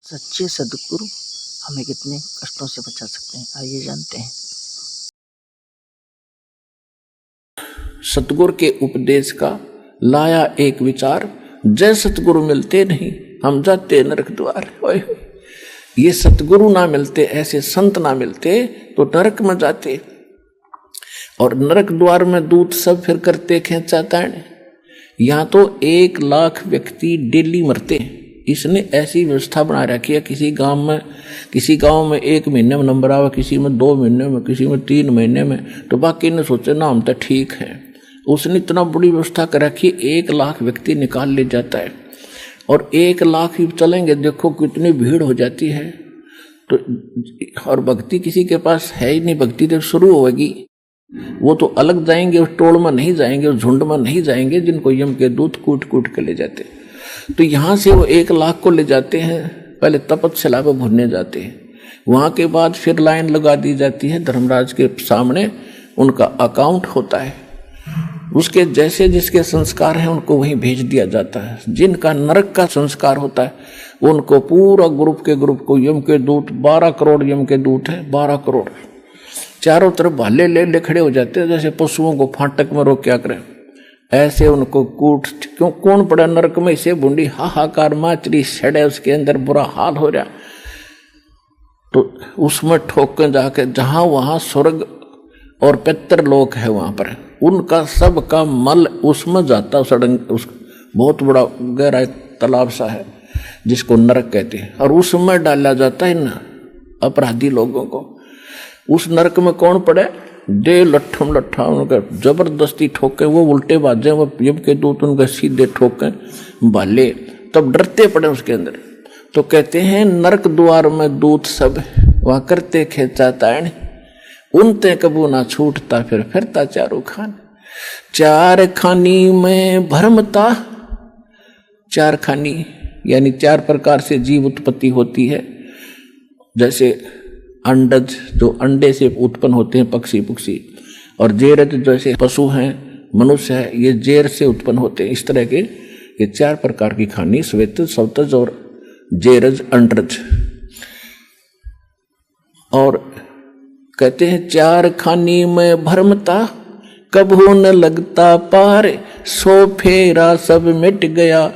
सच्चे सद्गुरु हमें कितने कष्टों से बचा सकते हैं, आइए जानते हैं। सतगुरु के उपदेश का लाया एक विचार, जय सतगुरु मिलते नहीं हम जाते नरक द्वार। ये सतगुरु ना मिलते, ऐसे संत ना मिलते तो नरक में जाते, और नरक द्वार में दूत सब फिर करते खेचाताण। यहाँ तो 1 लाख व्यक्ति डेली मरते हैं। इसने ऐसी व्यवस्था बना रखी है, किसी गांव में 1 महीने में नंबर आवे, किसी में 2 महीने में, किसी में 3 महीने में, तो बाकी ने सोचे ना हम तो ठीक है। उसने इतना बड़ी व्यवस्था कर रखी, 1 लाख व्यक्ति निकाल ले जाता है, और 1 लाख ही चलेंगे, देखो कितनी भीड़ हो जाती है। तो और भक्ति किसी के पास है ही नहीं, भक्ति जब शुरू होगी वो तो अलग जाएंगे, उस टोल में नहीं जाएंगे, उस झुंड में नहीं जाएंगे जिनको यम के दूत कूट कूट के ले जाते। तो यहाँ से वो 1 लाख को ले जाते हैं, पहले तपतशिला पर भुनने जाते हैं, वहाँ के बाद फिर लाइन लगा दी जाती है धर्मराज के सामने, उनका अकाउंट होता है, उसके जैसे जिसके संस्कार हैं उनको वहीं भेज दिया जाता है। जिनका नरक का संस्कार होता है उनको पूरा ग्रुप को यम के दूत 12 करोड़ यम के दूत है, 12 करोड़ चारों तरफ भाले ले खड़े हो जाते हैं, जैसे पशुओं को फाटक में रोक क्या करें, ऐसे उनको कूट। क्यों कौन पड़ा नरक में, इसे बूंदी हाहाकार माचरी सड़े, उसके अंदर बुरा हाल हो रहा, तो उसमें ठोक के जाके जहां वहां स्वर्ग और पितर लोक है, वहां पर उनका सब का मल उसमें जाता, सड़क उस बहुत बड़ा गहरा तालाब सा है जिसको नरक कहते हैं, और उसमें डाला जाता है ना अपराधी लोगों को। उस नरक में कौन पड़े, दे लट्ठम लट्ठा उनका जबरदस्ती ठोके, वो उल्टे बाजे, वो यम के दूत उनके सीधे ठोके भाले, तब डरते पड़े उसके अंदर। तो कहते हैं नरक द्वार में दूत सब वहां करते खेचाताण, उनते कबू ना छूटता फिर फिरता चारों खान। 4 खानी में भरमता, 4 खानी यानी 4 प्रकार से जीव उत्पत्ति होती है। जैसे अंडज जो अंडे से उत्पन्न होते हैं पक्षी, और जेरज जैसे पशु हैं, मनुष्य है, ये जेर से उत्पन्न होते हैं। इस तरह के ये 4 प्रकार की खानी, श्वेतज, सवतज और जेरज, अंडज। और कहते हैं 4 खानी में भरमता, कभू न लगता पार, सो फेरा सब मिट गया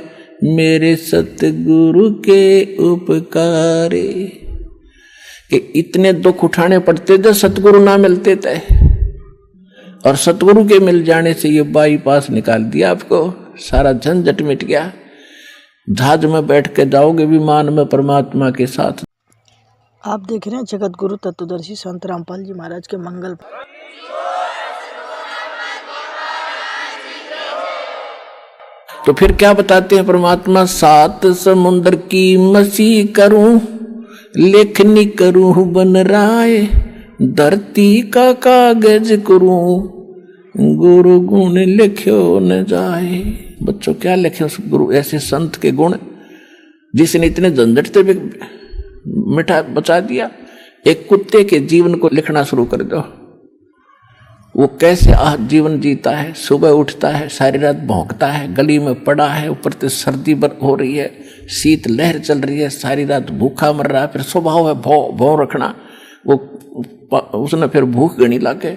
मेरे सतगुरु के उपकारे। कि इतने दुख उठाने पड़ते थे, सतगुरु ना मिलते थे, और सतगुरु के मिल जाने से ये बाईपास निकाल दिया, आपको सारा झंझट मिट गया। जहाज में बैठ के जाओगे विमान में परमात्मा के साथ। आप देख रहे हैं जगत गुरु तत्वदर्शी संत रामपाल जी महाराज के मंगल। तो फिर क्या बताते हैं परमात्मा, 7 समुद्र की मसी करूं, लेखनी करूं बन राय, धरती का कागज करूं, गुरु गुण लिख्यो न जाए। बच्चों क्या लिखे उस गुरु ऐसे संत के गुण, जिसने इतने झंझट से भी मिठा बचा दिया। एक कुत्ते के जीवन को लिखना शुरू कर दो, वो कैसे जीवन जीता है, सुबह उठता है, सारी रात भौंकता है, गली में पड़ा है, ऊपर से सर्दी हो रही है, शीत लहर चल रही है, सारी रात भूखा मर रहा है, फिर स्वभाव है भौ रखना, वो उसने फिर भूख गणी लाके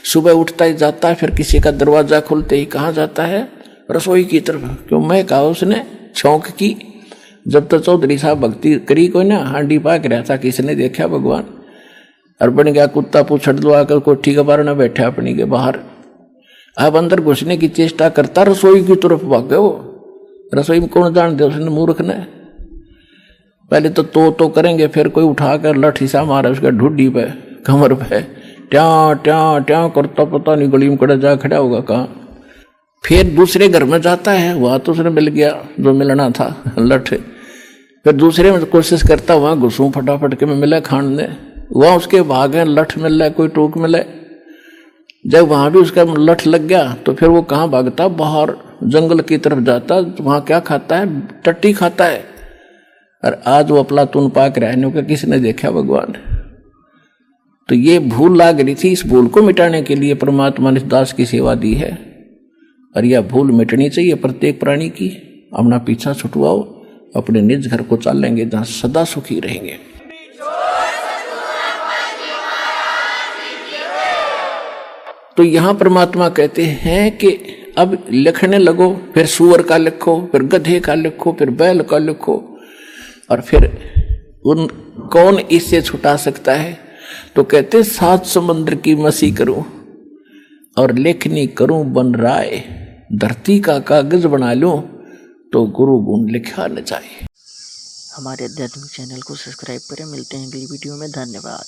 सुबह उठता ही जाता है, फिर किसी का दरवाजा खुलते ही कहाँ जाता है, रसोई की तरफ। क्यों मैं कहा उसने छौंक की, जब तक चौधरी साहब भक्ति करी कोई ना, हांडी पाक रहा था, किसने देखा भगवान, और बन गया कुत्ता पूछड़ दो आकर कोठी के बाहर न बैठा अपनी के बाहर। अब अंदर घुसने की चेष्टा करता, रसोई की तरफ भागे वो। रसोई में कौन जान दे, उसने मूर्ख ने पहले तो करेंगे, फिर कोई उठाकर लठी सा मारा उसका ढूढ़ी पे, कमर पे, ट्या ट्या ट्या करता, पता नहीं गली में कड़ा जा खड़ा होगा कहाँ। फिर दूसरे घर में जाता है, वहां तो उसने मिल गया जो मिलना था, लठ। फिर दूसरे में कोशिश करता, वहां घुसूं फटाफट के में मिला खाने, वहां उसके भाग है, लठ मिल रहा है, कोई टोक मिले। जब वहां भी उसका लठ लग गया तो फिर वो कहाँ भागता, बाहर जंगल की तरफ जाता, वहां क्या खाता है, टट्टी खाता है। और आज वो अफलातून पाक रहने का किसने देखा भगवान। तो ये भूल लाग रही थी, इस भूल को मिटाने के लिए परमात्मा ने दास की सेवा दी है, और यह भूल मिटनी चाहिए प्रत्येक प्राणी की। अपना पीछा छुटवाओ अपने निज घर को चालेंगे जहां सदा सुखी रहेंगे। तो यहां परमात्मा कहते हैं कि अब लिखने लगो, फिर सूअर का लिखो, फिर गधे का लिखो, फिर बैल का लिखो, और फिर उन कौन इससे छुटा सकता है? तो कहते 7 समुद्र की मसी करूं और लेखनी करूं बन राय, धरती का कागज बना लूं तो गुरु गुण लिखा न जाए। हमारे आध्यात्मिक चैनल को सब्सक्राइब करें। मिलते हैं अगली वीडियो में। धन्यवाद।